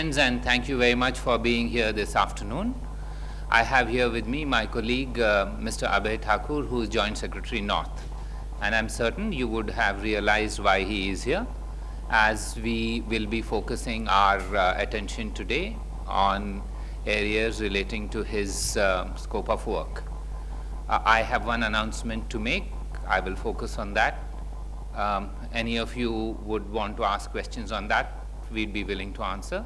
friends, and thank you very much for being here this afternoon. I have here with me my colleague, Mr. Abhay Thakur, who is Joint Secretary North. And I'm certain you would have realized why he is here, as we will be focusing our attention today on areas relating to his scope of work. I have one announcement to make. I will focus on that. Any of you would want to ask questions on that, we'd be willing to answer.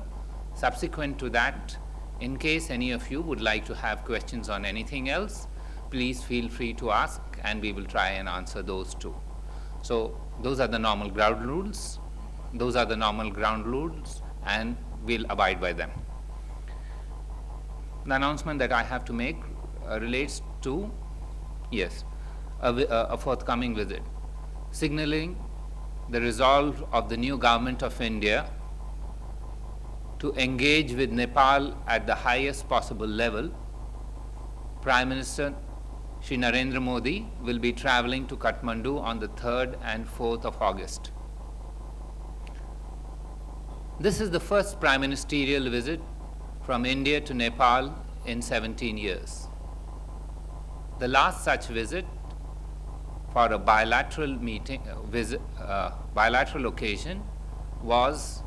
Subsequent to that, in case any of you would like to have questions on anything else, please feel free to ask and we will try and answer those too. So those are the normal ground rules. Those are the normal ground rules and we'll abide by them. The announcement that I have to make relates to, yes, a forthcoming visit, signaling the resolve of the new government of India to engage with Nepal at the highest possible level. Prime Minister Shri Narendra Modi will be traveling to Kathmandu on the 3rd and 4th of August. This is the first prime ministerial visit from India to Nepal in 17 years. The last such visit for a bilateral meeting, bilateral occasion was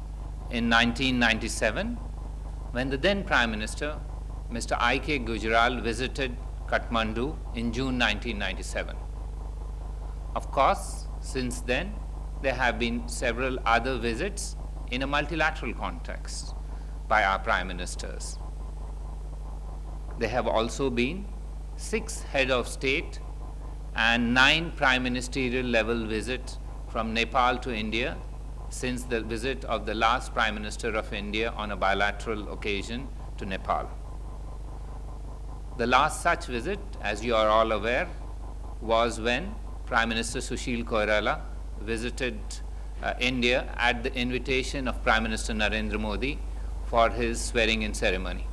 in 1997, when the then Prime Minister, Mr. I.K. Gujral, visited Kathmandu in June 1997. Of course, since then, there have been several other visits in a multilateral context by our Prime Ministers. There have also been 6 head of state and 9 prime ministerial level visits from Nepal to India since the visit of the last Prime Minister of India on a bilateral occasion to Nepal. The last such visit, as you are all aware, was when Prime Minister Sushil Koirala visited India at the invitation of Prime Minister Narendra Modi for his swearing-in ceremony.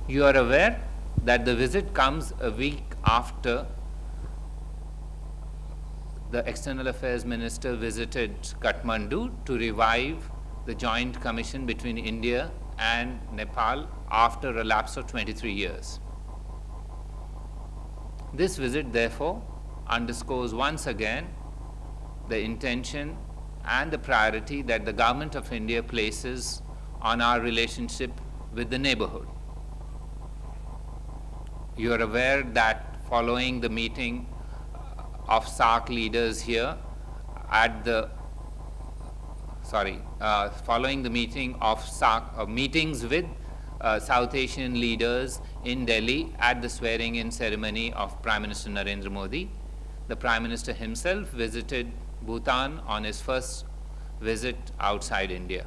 You are aware that the visit comes a week after the External Affairs Minister visited Kathmandu to revive the joint commission between India and Nepal after a lapse of 23 years. This visit, therefore, underscores once again the intention and the priority that the Government of India places on our relationship with the neighborhood. You are aware that following the meeting of SAARC leaders here at the, following the meeting of SAARC, meetings with South Asian leaders in Delhi at the swearing-in ceremony of Prime Minister Narendra Modi, the Prime Minister himself visited Bhutan on his first visit outside India.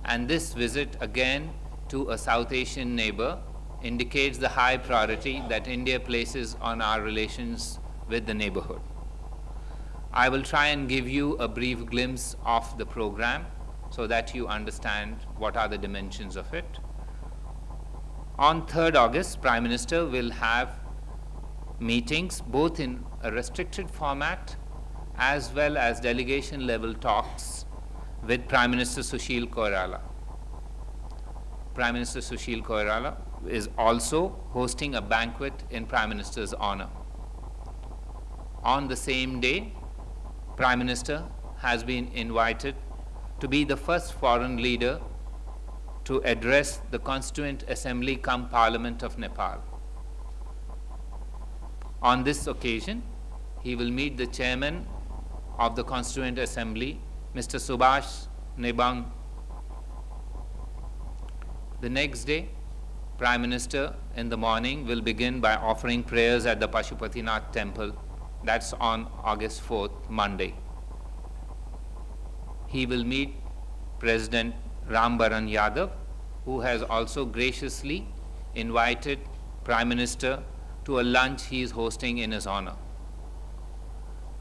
And this visit again to a South Asian neighbor indicates the high priority that India places on our relations with the neighborhood. I will try and give you a brief glimpse of the program so that you understand what are the dimensions of it. On 3rd August, Prime Minister will have meetings both in a restricted format as well as delegation level talks with Prime Minister Sushil Koirala. Prime Minister Sushil Koirala is also hosting a banquet in Prime Minister's honor. On the same day, Prime Minister has been invited to be the first foreign leader to address the Constituent Assembly cum Parliament of Nepal. On this occasion, he will meet the chairman of the Constituent Assembly, Mr. Subhash Nebang. The next day, Prime Minister in the morning will begin by offering prayers at the Pashupatinath temple. That's on August 4th, Monday. He will meet President Ram Baran Yadav, who has also graciously invited Prime Minister to a lunch he is hosting in his honor.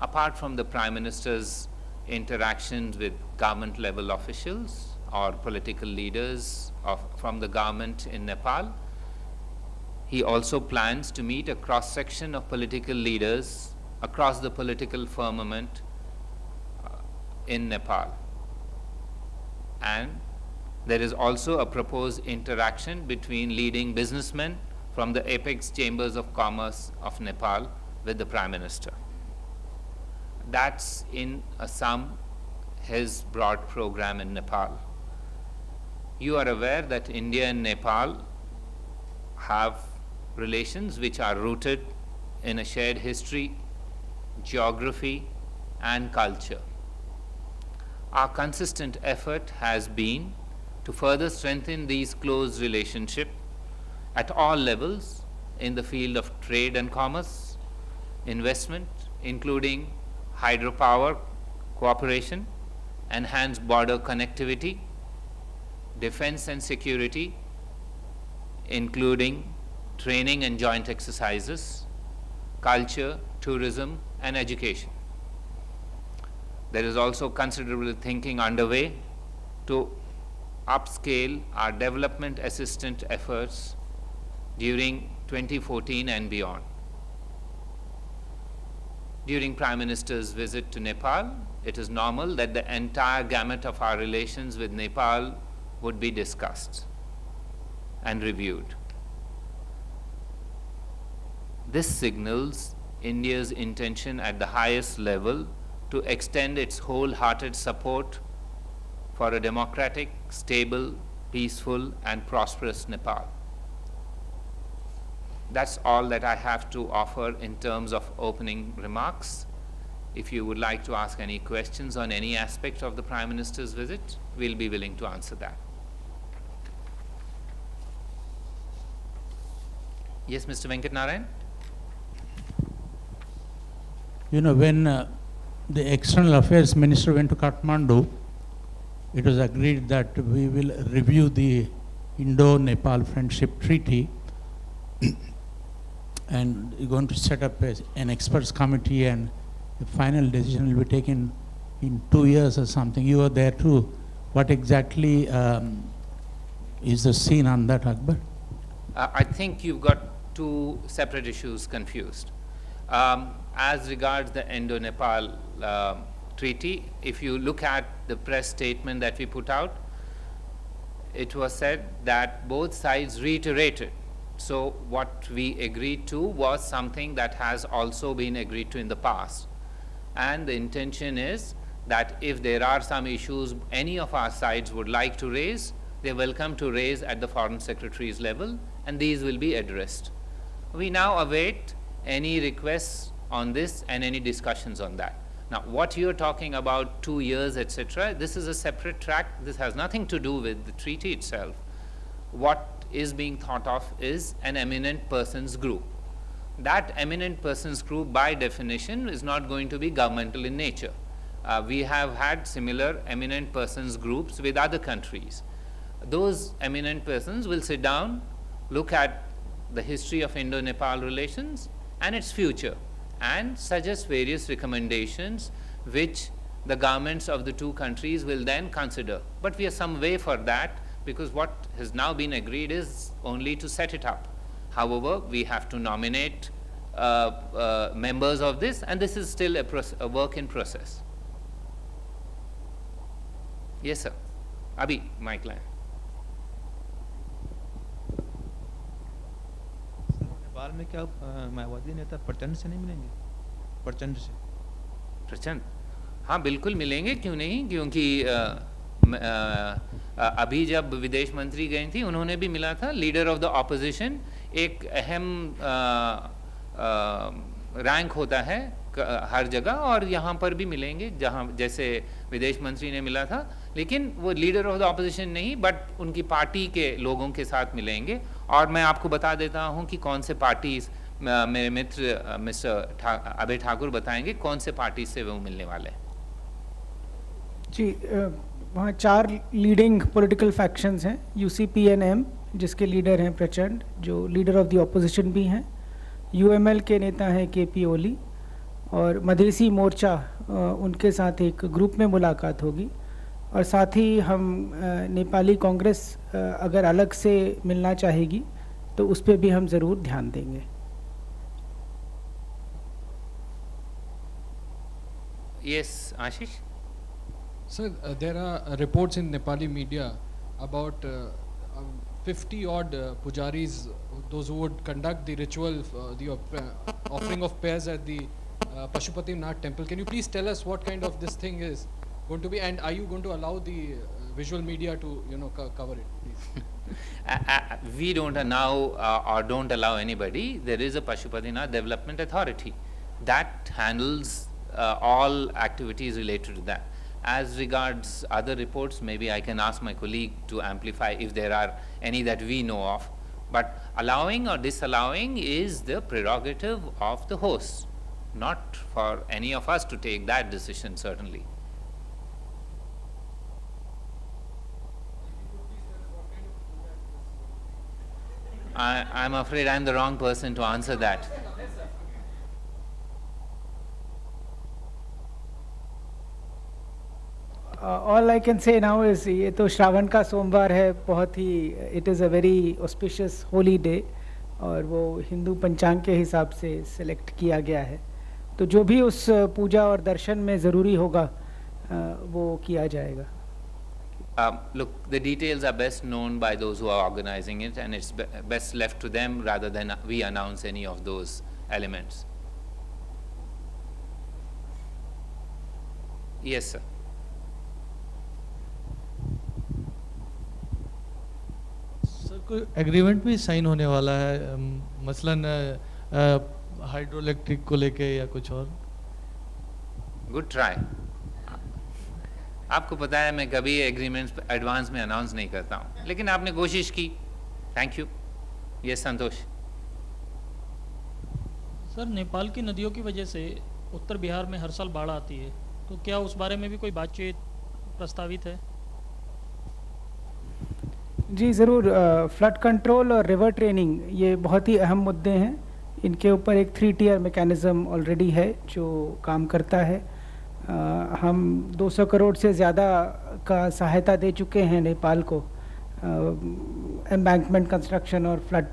Apart from the Prime Minister's interactions with government level officials or political leaders from the government in Nepal, he also plans to meet a cross-section of political leaders across the political firmament in Nepal. and there is also a proposed interaction between leading businessmen from the apex chambers of commerce of Nepal with the Prime Minister. That's in a sum his broad program in Nepal. You are aware that India and Nepal have relations which are rooted in a shared history, geography, and culture. Our consistent effort has been to further strengthen these close relationships at all levels in the field of trade and commerce, investment, including hydropower cooperation, enhanced border connectivity, defense and security, including training and joint exercises, culture, tourism, and education. There is also considerable thinking underway to upscale our development assistance efforts during 2014 and beyond. During Prime Minister's visit to Nepal, it is normal that the entire gamut of our relations with Nepal would be discussed and reviewed. This signals India's intention at the highest level to extend its wholehearted support for a democratic, stable, peaceful, and prosperous Nepal. That's all that I have to offer in terms of opening remarks. If you would like to ask any questions on any aspect of the Prime Minister's visit, we'll be willing to answer that. Yes, Mr. Venkat Narayan? You know, when the External Affairs Minister went to Kathmandu, it was agreed that we will review the Indo-Nepal Friendship Treaty and we're going to set up an experts committee, and the final decision will be taken in 2 years or something. You were there too. What exactly is the scene on that, Akbar? I think you've got two separate issues confused. As regards the Indo-Nepal treaty, if you look at the press statement that we put out, it was said that both sides reiterated. So what we agreed to was something that has also been agreed to in the past. And the intention is that if there are some issues any of our sides would like to raise, they're welcome to raise at the Foreign Secretary's level, and these will be addressed. We now await any requests on this and any discussions on that. Now, what you're talking about, 2 years, etc., this is a separate track. This has nothing to do with the treaty itself. What is being thought of is an eminent persons group. That eminent persons group, by definition, is not going to be governmental in nature. We have had similar eminent persons groups with other countries. Those eminent persons will sit down, look at the history of Indo-Nepal relations and its future, and suggest various recommendations which the governments of the two countries will then consider. But we are some way for that, because what has now been agreed is only to set it up. However, we have to nominate members of this, and this is still a work in process. Yes, sir. Abhi, mic line. Nepal में क्या मायावती नेता प्रचंड से नहीं मिलेंगे? प्रचंड से? प्रचंड? हाँ, बिल्कुल मिलेंगे, क्यों नहीं? क्योंकि अभी जब विदेश मंत्री गई थी, उन्होंने भी मिला था। लीडर ऑफ द ऑपोजिशन एक अहम रैंक होता है हर जगह, और यहाँ पर भी मिलेंगे, जहाँ जैसे विदेश मंत्री ने मिला था, लेकिन वो लीडर ऑफ द ऑपोजिशन नहीं, बट उनकी पार्टी के लोगों के साथ मिलेंगे। और मैं आपको बता देता हूँ कि कौन से पार्टी, मेरे मित्र मिस्टर अभय ठाकुर बताएंगे कौन से पार्टी से वो मिलने वाले हैं। जी, वहाँ 4 लीडिंग पॉलिटिकल फैक्शंस हैं। UCP-NM, जिसके लीडर हैं प्रचंड, जो लीडर ऑफ द ऑपोजिशन भी हैं। UML के नेता हैं KP ओली, और मधेसी मोर्चा, उनके साथ एक ग्रुप में मुलाकात होगी। और साथ ही हम नेपाली कांग्रेस अगर अलग से मिलना चाहेगी तो उस पर भी हम ज़रूर ध्यान देंगे। Yes, Ashish. Sir, there are reports in Nepali media about 50 odd pujaris, those who would conduct the ritual, the offering of pears at the Pashupati Nath temple. Can you please tell us what kind of this thing is going to be, and are you going to allow the visual media to, you know, cover it, please? We don't or don't allow anybody. There is a Pashupati Nath Development Authority that handles all activities related to that. As regards other reports, maybe I can ask my colleague to amplify if there are any that we know of. But allowing or disallowing is the prerogative of the host, not for any of us to take that decision, certainly. I'm afraid I'm the wrong person to answer that. All I can say now is ये तो श्रावण का सोमवार है, बहुत ही it is a very auspicious holy day और वो हिंदू पंचांग के हिसाब से सेलेक्ट किया गया है, तो जो भी उस पूजा और दर्शन में ज़रूरी होगा वो किया जाएगा. Look, the details are best known by those who are organizing it, and it's best left to them rather than we announce any of those elements. Yes, sir. Sir, कोई एग्रीमेंट भी साइन होने वाला है, मसलन hydro electric को लेके या कुछ और? Good try. आपको पता है मैं कभी एग्रीमेंट्स एडवांस में अनाउंस नहीं करता हूँ, लेकिन आपने कोशिश की. Thank you. Yes Santosh. Sir, Nepal की नदियों की वजह से उत्तर बिहार में हर साल बाढ़ आती है, तो क्या उस बारे में भी कोई बातचीत प्रस्तावित है? जी ज़रूर. फ्लड कंट्रोल और रिवर ट्रेनिंग ये बहुत ही अहम मुद्दे हैं. इनके ऊपर एक 3-tier मैकेनिज़्म ऑलरेडी है जो काम करता है. हम 200 करोड़ से ज़्यादा का सहायता दे चुके हैं नेपाल को एम्बैंकमेंट कंस्ट्रक्शन और फ्लड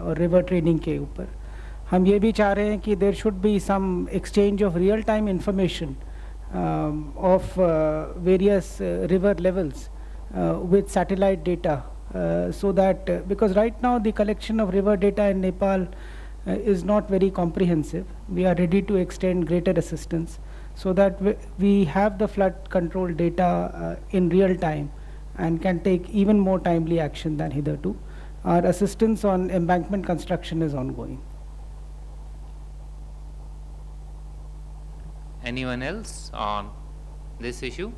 और रिवर ट्रेनिंग के ऊपर. हम ये भी चाह रहे हैं कि there should be some exchange of real time information of various river levels with satellite data so that because right now the collection of river data in Nepal is not very comprehensive. We are ready to extend greater assistance so that we have the flood control data in real time and can take even more timely action than hitherto. Our assistance on embankment construction is ongoing. Anyone else on this issue?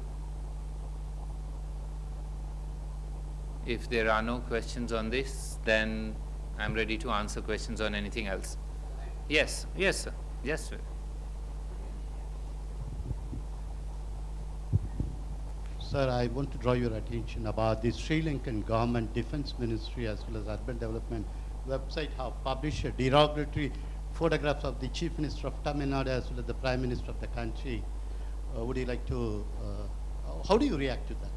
If there are no questions on this, then I'm ready to answer questions on anything else. Yes, yes, sir. Yes, sir. Sir, I want to draw your attention about the Sri Lankan government defense ministry as well as urban development website have published derogatory photographs of the chief minister of Tamil Nadu as well as the prime minister of the country. Would you like to, how do you react to that?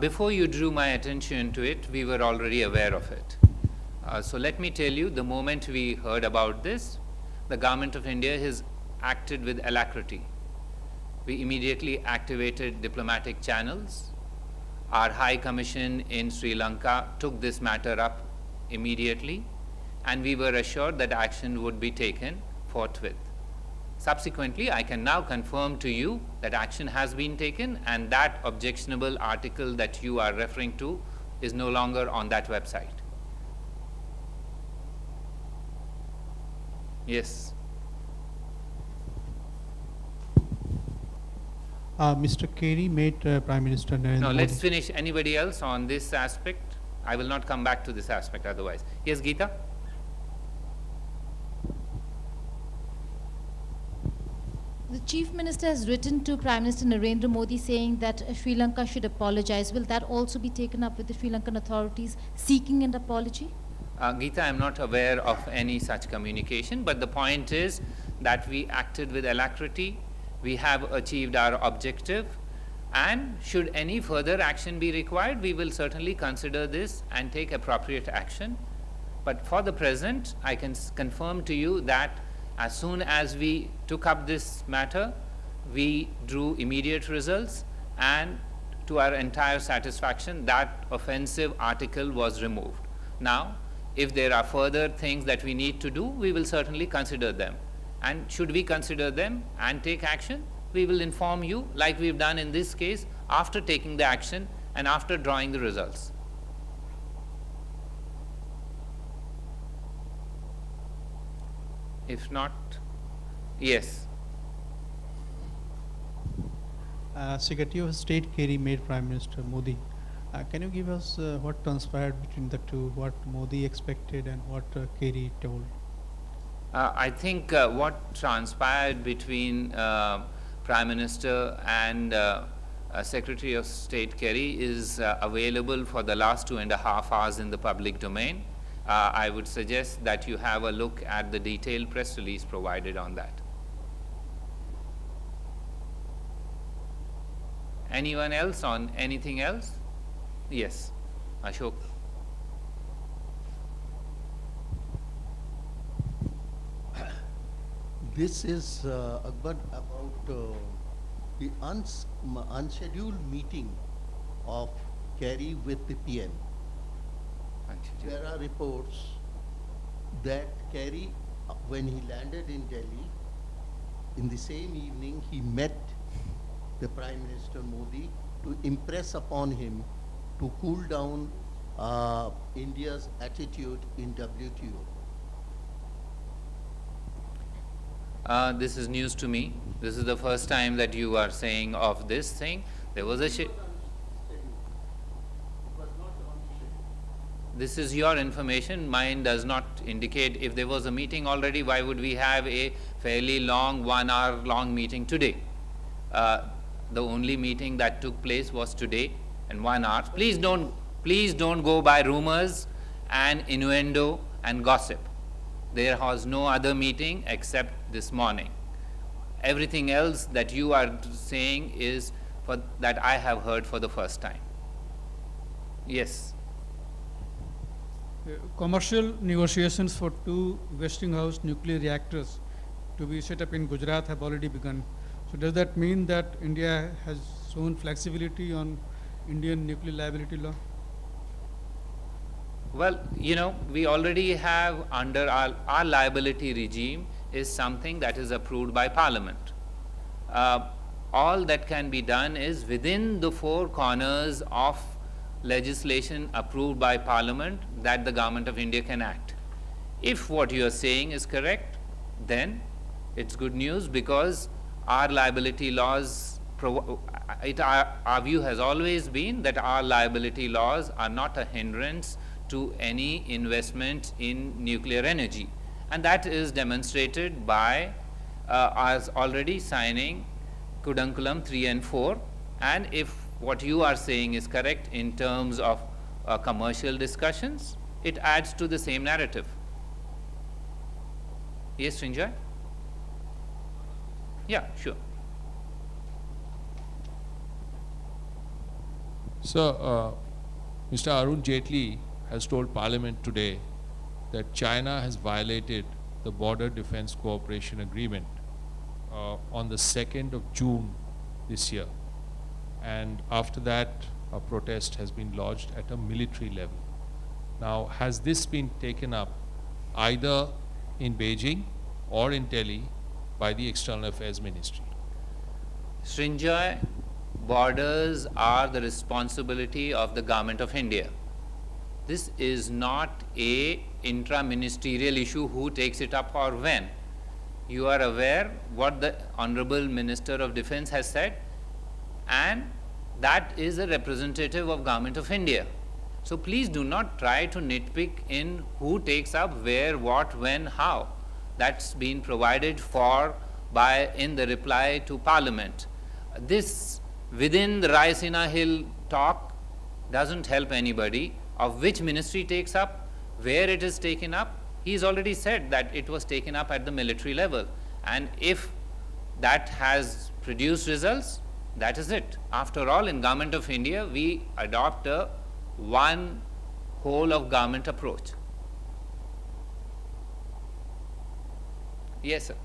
Before you drew my attention to it, we were already aware of it. So let me tell you, the moment we heard about this, the government of India has acted with alacrity. We immediately activated diplomatic channels. Our High Commission in Sri Lanka took this matter up immediately, and we were assured that action would be taken forthwith. Subsequently, I can now confirm to you that action has been taken, and that objectionable article that you are referring to is no longer on that website. Yes. Mr. Kerry met Prime Minister Narendra No, Modi. let's finish. Anybody else on this aspect? I will not come back to this aspect otherwise. Yes, Geeta? The Chief Minister has written to Prime Minister Narendra Modi saying that Sri Lanka should apologize. Will that also be taken up with the Sri Lankan authorities seeking an apology? Geeta, I am not aware of any such communication, but the point is that we acted with alacrity, we have achieved our objective, and should any further action be required, we will certainly consider this and take appropriate action. But for the present, I can confirm to you that as soon as we took up this matter, we drew immediate results, and to our entire satisfaction, that offensive article was removed. Now, if there are further things that we need to do, we will certainly consider them. And should we consider them and take action, we will inform you, like we've done in this case, after taking the action and after drawing the results. If not, yes. Secretary of State Kerry made Prime Minister Modi. Can you give us what transpired between the two, what Modi expected and what Kerry told? I think what transpired between Prime Minister and Secretary of State Kerry is available for the last 2.5 hours in the public domain. I would suggest that you have a look at the detailed press release provided on that. Anyone else on anything else? Yes, Ashok. This is Akbar, about the unscheduled meeting of Kerry with the PM. There are reports that Kerry, when he landed in Delhi, in the same evening he met the Prime Minister Modi to impress upon him to cool down India's attitude in WTO. This is news to me. This is the first time that you are saying of this thing. There was a this is your information. Mine does not indicate. If there was a meeting already, why would we have a fairly long, 1 hour long meeting today? The only meeting that took place was today and 1 hour. Please don't go by rumors and innuendo and gossip. There was no other meeting except this morning. Everything else that you are saying is that I have heard for the first time. Yes. Commercial negotiations for 2 Westinghouse nuclear reactors to be set up in Gujarat have already begun. So does that mean that India has shown flexibility on Indian nuclear liability law? Well, you know, we already have under our liability regime is something that is approved by Parliament. All that can be done is within the 4 corners of legislation approved by Parliament that the Government of India can act. If what you are saying is correct, then it's good news, because our liability laws, our view has always been that our liability laws are not a hindrance to any investment in nuclear energy. And that is demonstrated by us already signing Kudankulam 3 and 4. And if what you are saying is correct in terms of commercial discussions, it adds to the same narrative. Yes, Srinjoy? Yeah, sure. So, Mr. Arun Jaitley has told Parliament today that China has violated the Border Defense Cooperation Agreement on the 2nd of June this year. And after that, a protest has been lodged at a military level. Now, has this been taken up either in Beijing or in Delhi by the External Affairs Ministry? Srinjoy, borders are the responsibility of the Government of India. This is not a intra-ministerial issue who takes it up or when. You are aware what the Honorable Minister of Defense has said, and that is a representative of Government of India. So please do not try to nitpick in who takes up where, what, when, how. That's been provided for in the reply to Parliament. This within the Raisina Hill talk doesn't help anybody of which ministry takes up, where it is taken up. He's already said that it was taken up at the military level, and if that has produced results, that is it. After all, in Government of India, we adopt a one whole of government approach. Yes, sir.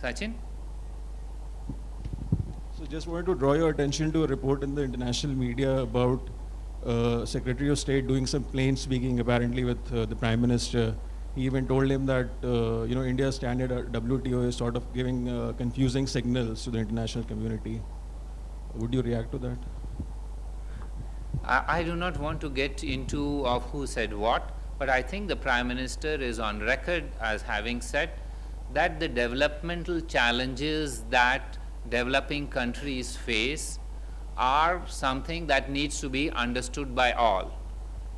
Sachin? So just wanted to draw your attention to a report in the international media about Secretary of State doing some plain speaking apparently with the Prime Minister. He even told him that India's standard at WTO is sort of giving confusing signals to the international community. Would you react to that? I do not want to get into of who said what, but I think the Prime Minister is on record as having said that the developmental challenges that developing countries face are something that needs to be understood by all.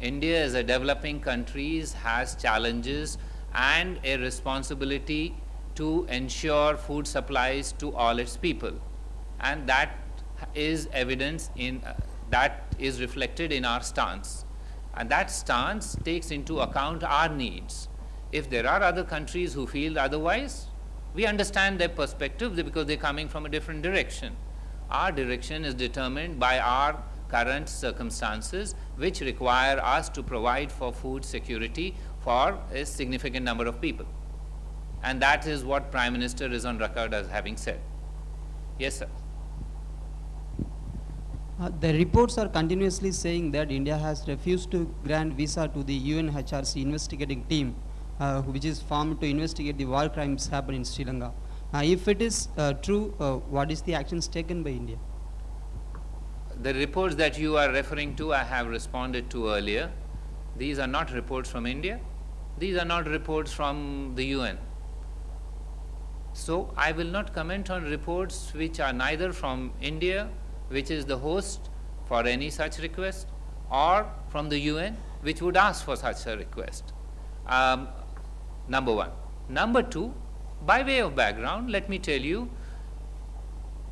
India as a developing country has challenges and a responsibility to ensure food supplies to all its people, and that is evidence in that is reflected in our stance, and that stance takes into account our needs. If there are other countries who feel otherwise, we understand their perspective because they're coming from a different direction. Our direction is determined by our current circumstances, which require us to provide for food security for a significant number of people. And that is what Prime Minister is on record as having said. Yes, sir. The reports are continuously saying that India has refused to grant visa to the UNHRC investigating team, which is formed to investigate the war crimes happened in Sri Lanka. If it is true, what is the actions taken by India? The reports that you are referring to, I have responded to earlier. These are not reports from India. These are not reports from the UN. So I will not comment on reports which are neither from India, which is the host for any such request, or from the UN, which would ask for such a request. Number one. Number two, by way of background, let me tell you,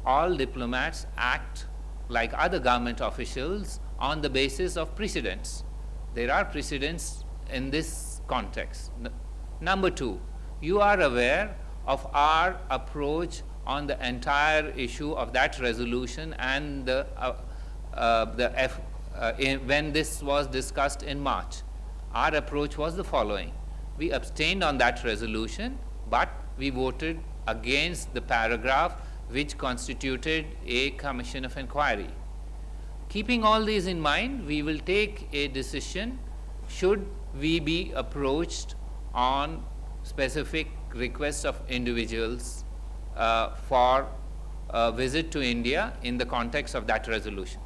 all diplomats act like other government officials on the basis of precedents. There are precedents in this context. Number two, you are aware of our approach on the entire issue of that resolution and when this was discussed in March. Our approach was the following. We abstained on that resolution, but we voted against the paragraph which constituted a commission of inquiry. Keeping all these in mind, we will take a decision should we be approached on specific requests of individuals for a visit to India in the context of that resolution.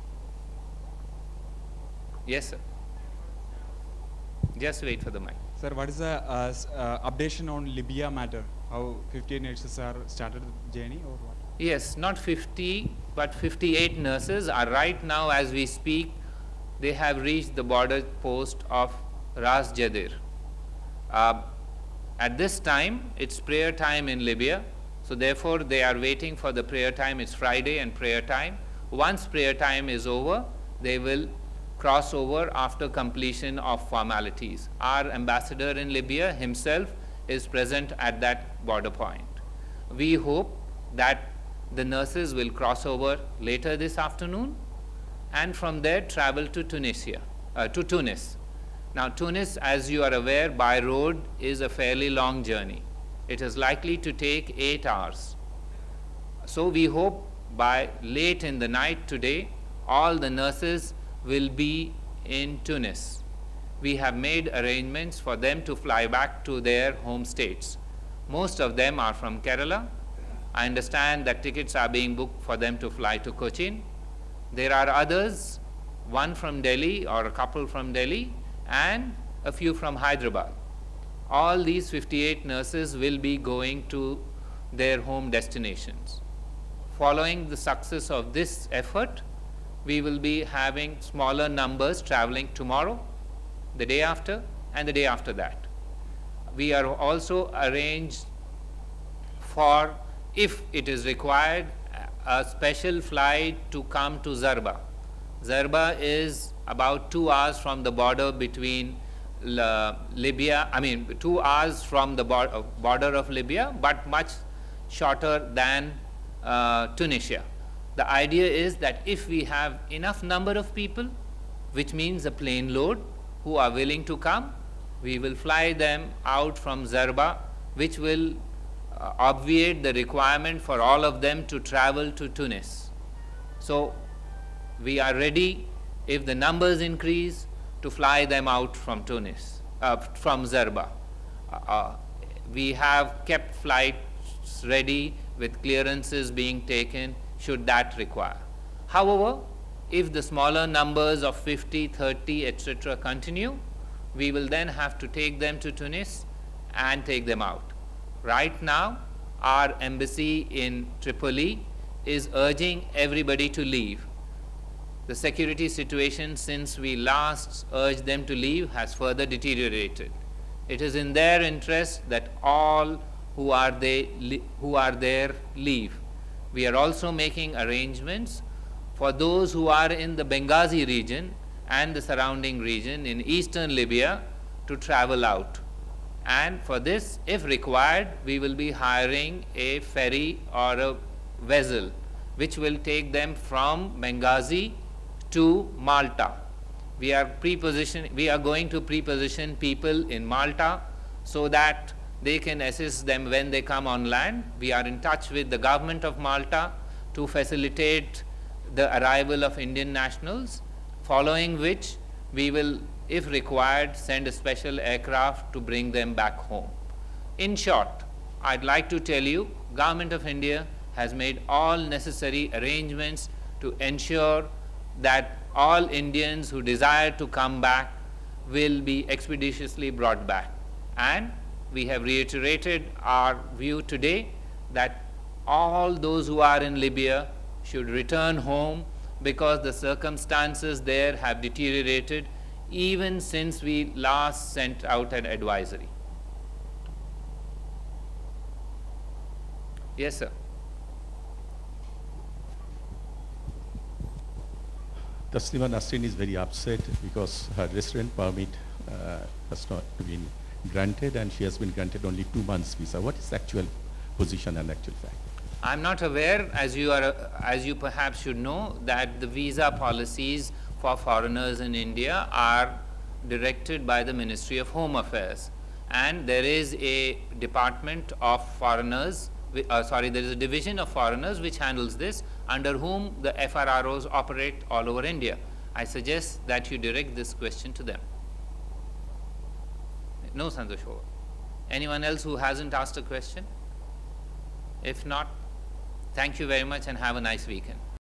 Yes, sir. Just wait for the mic. Sir, what is the updation on Libya matter? How 58 nurses are started the journey or what? Yes, not 50, but 58 nurses are right now as we speak. They have reached the border post of Ras Jadir. At this time, it's prayer time in Libya. So therefore, they are waiting for the prayer time. It's Friday and prayer time. Once prayer time is over, they will cross over after completion of formalities. Our ambassador in Libya himself is present at that border point. We hope that the nurses will cross over later this afternoon and from there travel to Tunisia, to Tunis. Now Tunis, as you are aware, by road is a fairly long journey. It is likely to take 8 hours. So we hope by late in the night today, all the nurses will be in Tunis. We have made arrangements for them to fly back to their home states. Most of them are from Kerala. I understand that tickets are being booked for them to fly to Cochin. There are others, one from Delhi or a couple from Delhi and a few from Hyderabad. All these 58 nurses will be going to their home destinations. Following the success of this effort, we will be having smaller numbers traveling tomorrow, the day after, and the day after that. We are also arranged for, if it is required, a special flight to come to Zarba. Zarba is about 2 hours from the border between Libya, 2 hours from the border of Libya, but much shorter than Tunisia. The idea is that if we have enough number of people, which means a plane load, who are willing to come, we will fly them out from Zarba, which will obviate the requirement for all of them to travel to Tunis. So we are ready, if the numbers increase, to fly them out from Tunis, from Zerba. We have kept flights ready with clearances being taken should that require. However, if the smaller numbers of 50, 30, etc. continue, we will then have to take them to Tunis and take them out. Right now, our embassy in Tripoli is urging everybody to leave. The security situation since we last urged them to leave has further deteriorated. It is in their interest that all who are there leave. We are also making arrangements for those who are in the Benghazi region and the surrounding region in eastern Libya to travel out. And for this, if required, we will be hiring a ferry or a vessel which will take them from Benghazi to Malta. We are going to pre-position people in Malta so that they can assist them when they come on land. We are in touch with the government of Malta to facilitate the arrival of Indian nationals, following which we will, if required, send a special aircraft to bring them back home. In short, I'd like to tell you, Government of India has made all necessary arrangements to ensure that all Indians who desire to come back will be expeditiously brought back. And we have reiterated our view today that all those who are in Libya should return home, because the circumstances there have deteriorated even since we last sent out an advisory. Yes, sir. Taslima Nasrin is very upset because her resident permit has not been granted, and she has been granted only 2 months visa. What is the actual position and actual fact? I'm not aware, as you perhaps should know, that the visa policies for foreigners in India are directed by the Ministry of Home Affairs, and there is a department of foreigners, there is a division of foreigners which handles this, under whom the FRROs operate all over India. I suggest that you direct this question to them. No, Santosh. Anyone else who hasn't asked a question? If not, thank you very much and have a nice weekend.